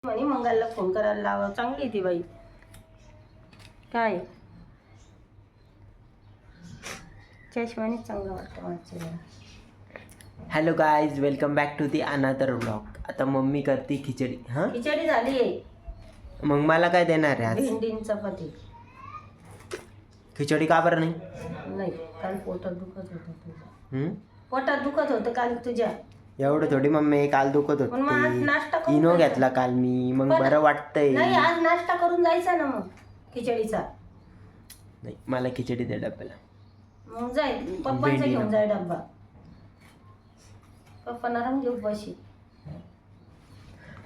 म्हणे मंगलला फोन करायला लावा, चांगली ती बाई. काय चष्माने चांगलं वाटतं माझ्या. Hello guys, welcome back to the another blog. आता मम्मी करते खिचडी. हां, खिचडी झाली आहे. मग मला काय देणार आहे आज? भेंडीन चपाती. खिचडी का बरं नाही? नाही, काल पोटात दुखत होतं तुझ्या. पोटात दुखत होतं काल तुझ्या. एवढं थोडी मम्मी, काल दुखत पण मग आज नाश्ता होती. करून इनो जायचं. घेतला काल मी, मग पण- बरं वाटतंय. नाही, आज नाश्ता करून जायचा ना मग खिचडीचा. नाही, मला खिचडी दे डब्याला. मग जाय पप्पांचा भेंडी घेऊन नको. जाय डब्बा. पप्पांना राहून घेऊ बशी.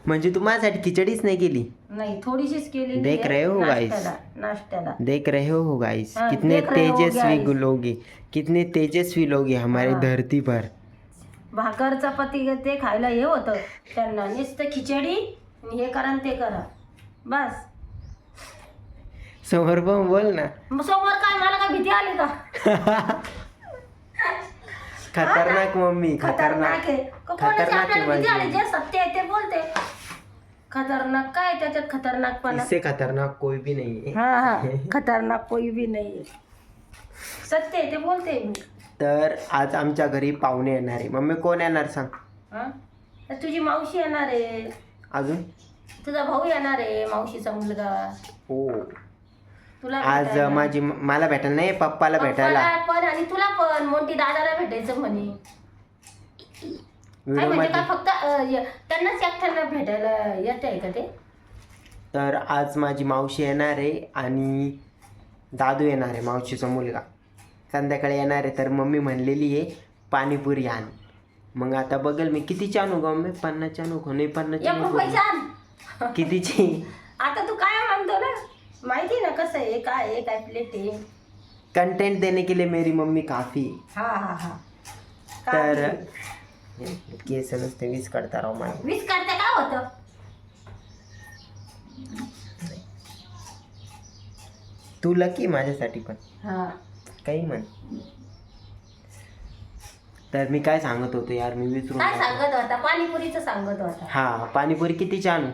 म्हणजे तू माझ्यासाठी खिचडीच नाही केली? नाही, थोडीशीच केली. देख रहे हो guys. नाश्त्याला देख रहे हो गाइस, हाँ, कितने देख रहे हो तेजस्वी guys. लोग हैं, कितने तेजस्वी लोग हैं हमारे हाँ. धरती पर. भाकर चपाती ते खायला हे होतं त्यांना. नुसतं खिचडी आणि हे करा आणि ते करा बस. समोर पण बोल ना. मग समोर काय, मला काय भीती आली का? खतरनाक मम्मी, खतरनाक आहे. कोणाची खतरनाक आहे आपल्याला भीती आली? माझी. जे सत्य आहे ते बोलते. खतरनाक काय त्याच्यात खतरनाकपणा? इससे खतरनाक कोई भी नहीं है. हा हा, खतरनाक कोई भी नाही. सत्य आहे ते बोलते मी. तर आज आमच्या घरी पाहुणे येणार आहे. मम्मी कोण येणार सांग? हा, तर तुझी मावशी येणार आहे, अजून तुझा भाऊ येणार आहे, मावशीचा मुलगा. हो, तुला आज भेटायला. मला भेटायला नाही, पप्पाला भेटायला. पप्पाला पण आणि तुला पण मोठी दादाला भेटायचं म्हणे. काय व्हिडिओ म्हणजे काय मध्ये. फक्त त्यांनाच एकट्यांना भेटायला येत आहे का ते? तर आज माझी मावशी येणार आहे आणि दादू येणार आहे, मावशीचा मुलगा. संध्याकाळी येणार आहे. तर मम्मी म्हणलेली आहे पाणीपुरी आण. मग आता बघेल मी कितीची आणू ग मम्मी? 50ची आणू का? नाही 50ची 1 रुपयाचा आण. कितीची? आता तू काय म्हणतो ना, माहिती ना कसं आहे, काय आहे, काय प्लेट आहे. कंटेंट देने के लिए मेरी मम्मी काफी. हा हा हा. तर केस नसते वीस करता राव मला. 20 काढते काय होतं? तू लकी माझ्यासाठी पण, हा, काही म्हण. तर मी काय सांगत होतो यार, मी विसरून काय गेलो. सांगत होता? पाणीपुरीचं सांगत होता. हा, पाणीपुरी कितीची आणू?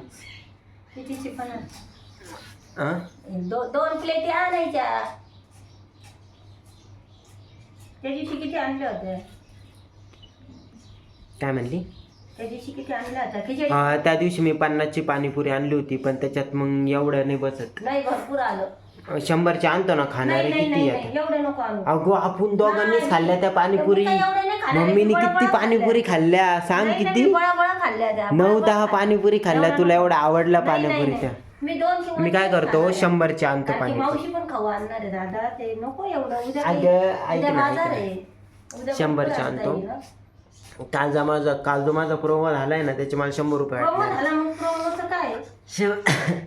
कितीची पण आण. हा, 2 प्लेटी आणायच्या. त्या दिवशी किती आणल्या होत्या? काय म्हणली? त्या दिवशी किती आणल्या होत्या खिचडी? हा, त्या दिवशी मी 50ची पाणीपुरी आणली होती, पण त्याच्यात मग एवढं नाही बसत. नाही, भरपूर आलं. 100ची आणतो ना, खाणारे नाही किती नाही आता. नाही, एवढे नको आणू. अगो, आपण दोघांनीच खाल्ल्या त्या पाणीपुरी. मी काय एवढं नाही खाल्ल्या, मम्मीने मी किती बळा-बळा पाणीपुरी खाल्ल्या सांग? नाही, नाही, किती? मी बळा-बळा खाल्ल्या त्या. 9-10 बळा-बळा पाणीपुरी खाल्ल्या. एवढं तुला नको. एवढं आवडला नाही, नाही, पाणीपुरीच्या? नाही. मी 2 किंवा मी काय 3 करतो, खाणार. 100ची आणतो कारण की पाणीपुरी. मावशी पण खाऊ आणणार आहे दादा, ते नको एवढं. उद्या अगं, काही- उद्या ऐक ना, बाजार ऐक ना. आहे. उद्या 100ची भरपूर आणतो. आणता येईल ना. काल जो माझा प्रोमो झालाय ना, त्याचे मला 100 रुपये प्रोमो वाटले. झाला, मग प्रोमोचं काय?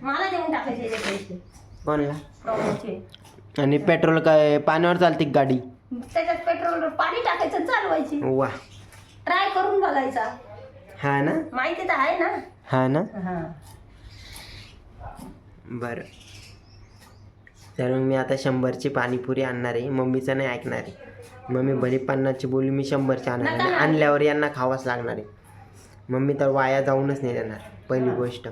मला देऊन टाकायचे ते पैसे कोणला? प्रोमोचे. आणि पेट्रोल काय पाण्यावर चालते का गाडी? त्याच्यात पेट्रोल पाणी टाकायचं आणि चालवायची. वा, ट्राय करून बघायचा. हा ना, माहिती तर आहे ना. हा ना. हा, बरं, तर मग मी आता 100ची पाणीपुरी आणणार आहे. मम्मीचं नाही ऐकणार आहे. मम्मी भले 50ची बोलली, मी 100ची आणणार आहे. आणि आणल्यावर यांना खावाच लागणार आहे. मम्मी तर वाया जाऊनच नाही देणार, पहिली गोष्ट.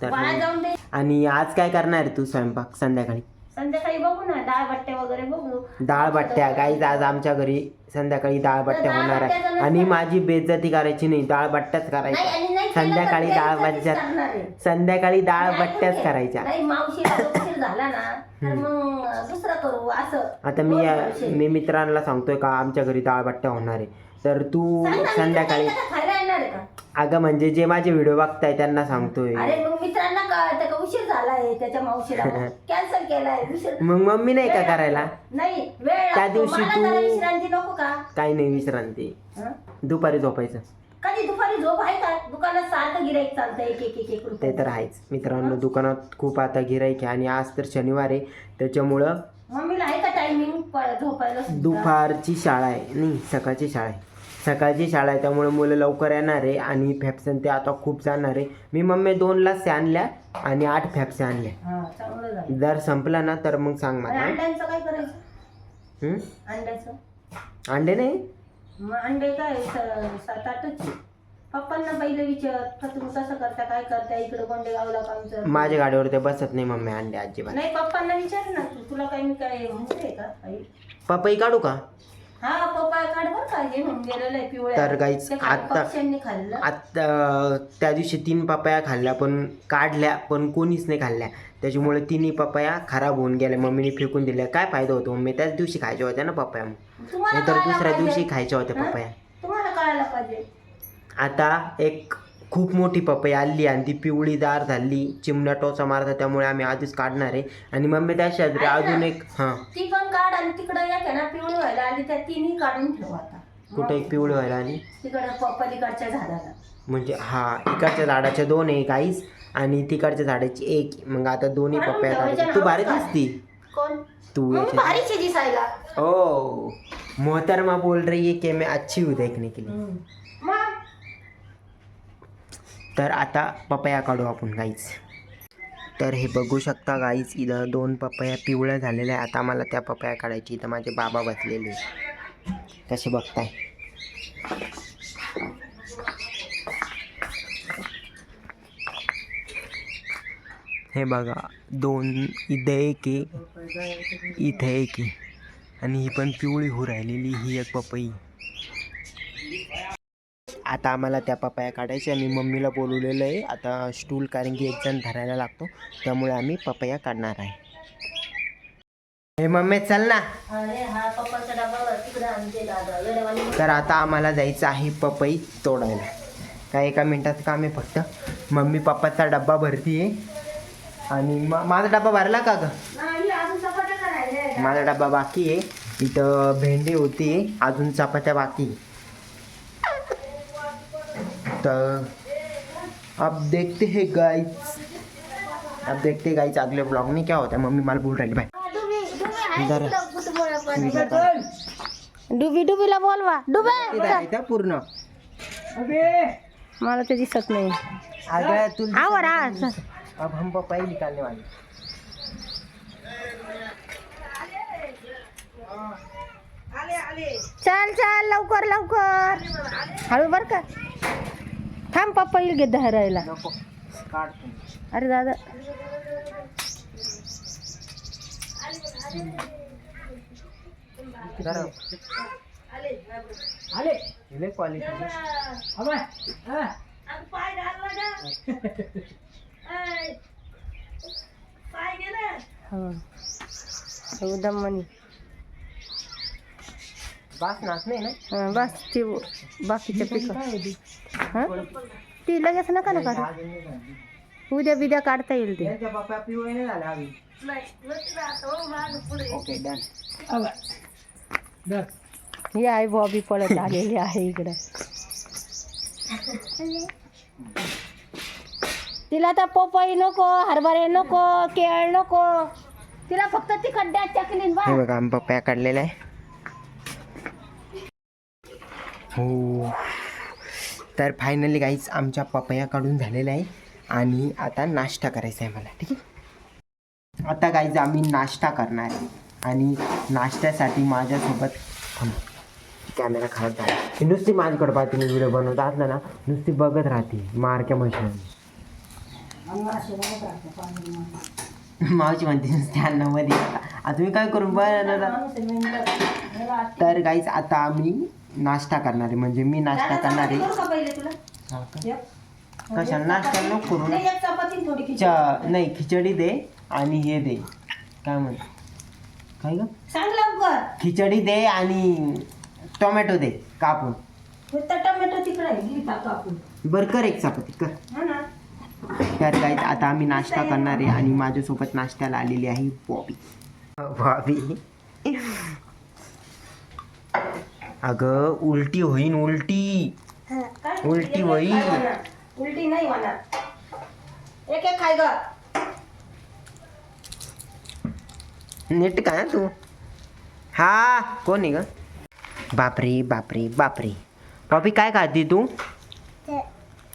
तर बाहेर जाऊन दे. आणि आज काय करणार आहे तू स्वयंपाक संध्याकाळी? संध्याकाळी बघू ना, डाळ बट्टे वगैरे बघू. डाळ बट्ट्या गाईज, आज आमच्या घरी संध्याकाळी डाळ बट्ट्या डाळ होणार आहे. बट्ट्याचं नसतं. आणि माझी बेइज्जती करायची नाही, डाळ बट्ट्याच नाही, आणि करायच्या. नाही केलं तर संध्याकाळी डाळ बेइज्जतीच बट्ट्या, करणार आहे. संध्याकाळी डाळ नाही, बट्ट्याच नाही. करायच्या. नाही, मावशीला उशीर झाला ना तर मग दुसरं करू असं. आता दोन मी मित्रांना सांगतोय का आमच्या घरी डाळ बट्ट्या होणार आहे, तर तू सांग ना, संध्याकाळी. मित्रांना खायला येणार आहे का? अगं म्हणजे जे माझे व्हिडिओ बघताय त्यांना सांगतोय. अरे मग मित्रांना कळतं का उशीर झालाय त्याच्या मावशीला, कॅन्सल केलाय उशीर. मग मम्मी नाही का करायला? नाही, वेळ त्या लागतो. दिवशी मला तू- जरा विश्रांती नको का? काही नाही विश्रांती, हं? दुपारी झोपायचं. कधी दुपारी झोप आहे का? दुकानात सारखं गिराईक चालतं, एक एक एक एक रुपये. ते तर आहेच मित्रांनो, दुकानात खूप आता गिराईक आहे. आणि आज तर शनिवार आहे, त्याच्यामुळं मम्मीला आहे का टायमिंग झोपायला सुद्धा? दुपारची शाळा आहे, नाही सकाळची शाळा आहे. सकाळची शाळा आहे, त्यामुळे मुलं लवकर येणार आहे. आणि फॅप्सन ते आता खूप जाणार आहे. मी मम्मी 2 लाच आणल्या आणि 8 फॅप्से आणल्या. हा, चांगलं झालं. जर संपला ना तर मग सांग आणि मला. अंड्यांचं काय करायचं? अंड्याचं अंडे नाही? मग अंडे काय 7-8च. पप्पांना पहिले विचार का तुम्ही कसं करता काय करता इकडे कोणत्या गावला काम करता. माझ्या गाडीवर ते बसत नाही मम्मी अंडे अजिबात. नाही पप्पांना विचार ना तुला काही मी काय म्हणते का काही. पपई काढू का? हा पप्पा काढ बरं का हे म्हणून गेलेलं आहे पिवळ्या. तर गाईच ते खाली आता पक्ष्यांनी खाल्लं. आता त्या दिवशी 3 पपया खाल्ल्या पण काढल्या पण कोणीच नाही खाल्ल्या. त्याच्यामुळे 3 पपया खराब होऊन गेल्या. मम्मीने फेकून दिल्या. काय फायदा होतो मम्मी? त्याच दिवशी खायच्या होत्या ना पपया. तुम्हाला नाहीतर कळायला दुसऱ्या पाहिजे. दिवशी खायच्या होत्या हा? पपया. तुम्हाला कळायला पाहिजे. आता एक खूप मोठी पपई आली आणि ती पिवळीदार झाली. चिमण्या टोचा मारता त्यामुळे आम्ही आधीच काढणार आहे. आणि मम्मी त्या शेजारी अजून एक ती पण काढ आणि तिकडे एक आहे ना पिवळी व्हायला आली त्या तिन्ही काढून ठेव आता. कुठे एक पिवळी व्हायला आली तिकडे पलीकडच्या झाडाला. म्हणजे इकडच्या झाडाच्या 2 आहे गाईस आणि तिकडच्या झाडाची 1. मग आता दोन्ही पपया काढायची. तू भारी दिसती. कोण? तू मम्मी भारीची दिसायला. ओ मोहतरमा बोल रही है कि मैं अच्छी हूँ देखने के लिए. मग तर आता पपया काढू आपण गाईच. तर हे बघू शकता गाईच इथं 2 पपया पिवळ्या झालेल्या आहे. आता मला त्या पपया काढायची. इथं माझे बाबा बसलेले कसे बघताय. हे बघा 2 इथं एक आहे इथं एक आहे आणि ही पण पिवळी होऊ राहिलेली ही एक पपई. आता आम्हाला त्या पपया काढायच्या आणि मम्मीला बोलवलेलं आहे आता स्टूल कारण की 1 जण धरायला लागतो त्यामुळे आम्ही पपया काढणार आहे. हे मम्मी चल ना. अरे हा पप्पाचा डबा तिकडे आणते दादा येड्यावानी. तर आता आम्हाला जायचं आहे पपई तोडायला. काय 1 मिनिटाचं काम आहे फक्त. मम्मी पप्पाचा डब्बा भरती आहे आणि माझा डब्बा भरला का ग? नाही अजून चपात्या करायच्या. माझा डब्बा बाकी आहे. इथं भेंडी होती अजून चपात्या बाकी. तर अब देखते हैं गाइस अगले ब्लॉग में क्या होता है. मम्मी मला बोल राहिली बाय. डुबी डुबीला बोलवा. डुबे पूर्ण मला ते दिसत नाही. अगर तू आवर आज. अब हम पपाई निकालने वाले. चल चल लवकर लवकर हळू बर का. थांब पप्पा येईल घे धरायला. नको काढ तू. अरे दादा जरा. इले क्वालिटी उदम म्हणी बास नाच नाही ना. बस ती बाकीच्या पिक ती लगेच नका ना काढू. उद्या बिद्या काढता येईल ते. Okay done. ही आई बॉबी पळत आलेली आहे इकडं. तिला तर पोपई नको हरभरे नको केळ नको. तिला फक्त ती खड्ड्यात टाकली बा. हे बघा आम्ही पपया काढलेला आहे. हो तर फायनली गाईच आमच्या पपया काढून झालेल्या आहे आणि आता नाश्ता करायचा आहे मला. ठीक आहे. आता गाईज आम्ही नाश्ता करणार आहे आणि नाश्त्यासाठी माझ्यासोबत कॅमेरा खराब झाला. ती नुसती माझ्याकडे पाहते मी व्हिडिओ बनवत असला ना नुसती बघत राहते मारक्या मशीन. मावशी म्हणते नुसते अन्नामध्ये आता तुम्ही काय करून बरं. तर गाईज आता आम्ही नाश्ता करणार आहे म्हणजे मी नाश्ता करणार आहे. कशाला नाश्ता नको करू नाही खिचडी दे आणि हे दे काय म्हण काय ग सांग लवकर. खिचडी दे आणि टोमॅटो दे कापून. टोमॅटो तिकडे कापून. बरं कर एक चपाती कर. तर गाईज आता आम्ही नाश्ता करणार आहे आणि माझ्यासोबत नाश्त्याला आलेली आहे बॉबी. अगं उलटी होईन उलटी होईल. उलटी नाही होणार. एक एक खाय ग. नीट काय तू. हा कोण आहे ग. बापरे बापरे बापरे. बॉबी काय खाते तू.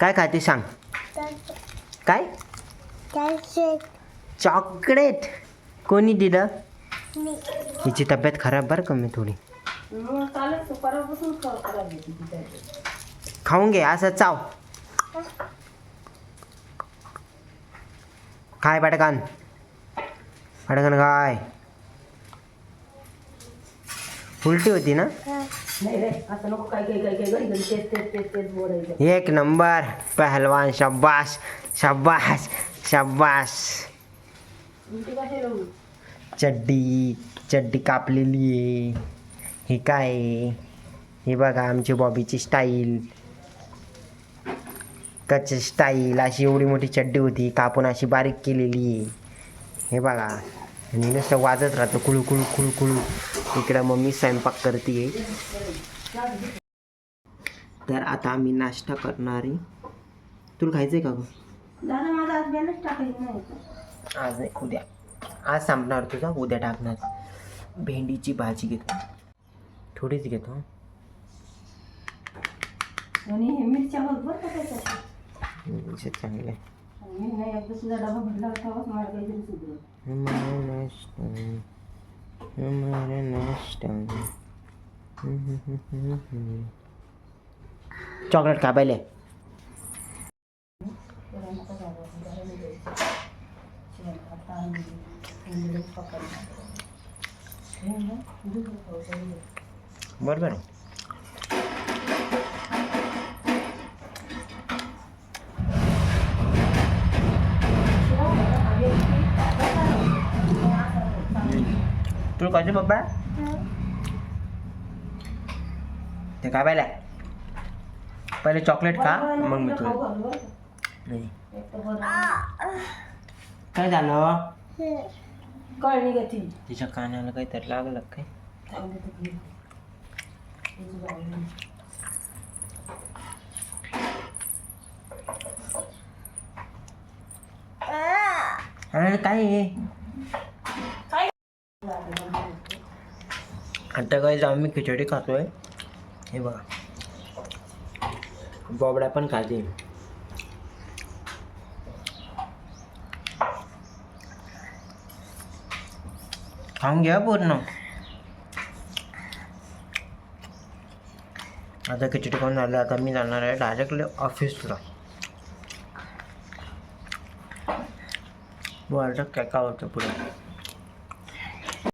काय खाते सांग. काय चॉकलेट. कोणी दिलं. हिची तब्येत खराब बरं का मी थोडी. खाऊन घे असं चाव. काय पटकन पटकन काय. उलटी होती ना. नाही रे असं नको काय काय काय काय घडी घडी तेच तेच तेच तेच बोलायचं. एक नंबर पहलवान. शाबाश शाबाश शाबाश. उलटी कशाला होईल? चड्डी चड्डी कापलेली आहे. हे काय आहे? हे बघा आमची बॉबीची स्टाईल. कच स्टाईल अशी एवढी मोठी चड्डी होती कापून अशी बारीक केलेली आहे. हे बघा आणि नुसतं वाजत राहतं कुळू कुळू कुळू कुळू. इकडं मम्मी स्वयंपाक करते. तर आता आम्ही नाश्ता करणार आहे. तुला खायचं आहे का गं? दादा माझा आज बॅलन्स टाकायचं नाही. आज नाही उद्या. आज संपणार तुझा उद्या टाकणार. भेंडीची भाजी घेतो थोडीच घेतो. आणि हे मिरच्या बरोबर का त्याच्यात? चांगलं आहे. मी नाही एकदा तुझा डबा भरला होता मला काहीतरी सुधरलं. चॉकलेट खा पहिले. बरोबर आहे. तुला खायचं बाबा ते काय पाहिलं. पहिले चॉकलेट खा मग मी तुला. नाही काय झालं. कळणी गती तिच्या कानाला काहीतरी लागलं काय. अरे काय आहे? आता काय आम्ही खिचडी खातोय. हे बघा बोबडा पण खाते. खाऊन घ्या पूर्ण. आता खिचडी खाऊन झालं. आता मी जाणार आहे डायरेक्टली ऑफिसला. बरं काय काय होतं पुढे.